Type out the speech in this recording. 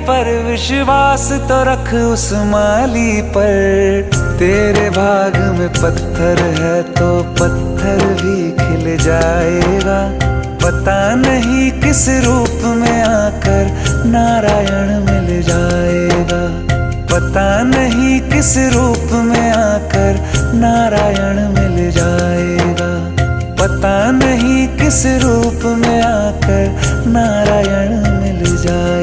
पर विश्वास तो रख उस माली पर। तेरे भाग में पत्थर है तो पत्थर भी खिल जाएगा। पता नहीं किस रूप में आकर नारायण मिल जाएगा। पता नहीं किस रूप में आकर नारायण मिल जाएगा। पता नहीं किस रूप में आकर नारायण मिल जाएगा।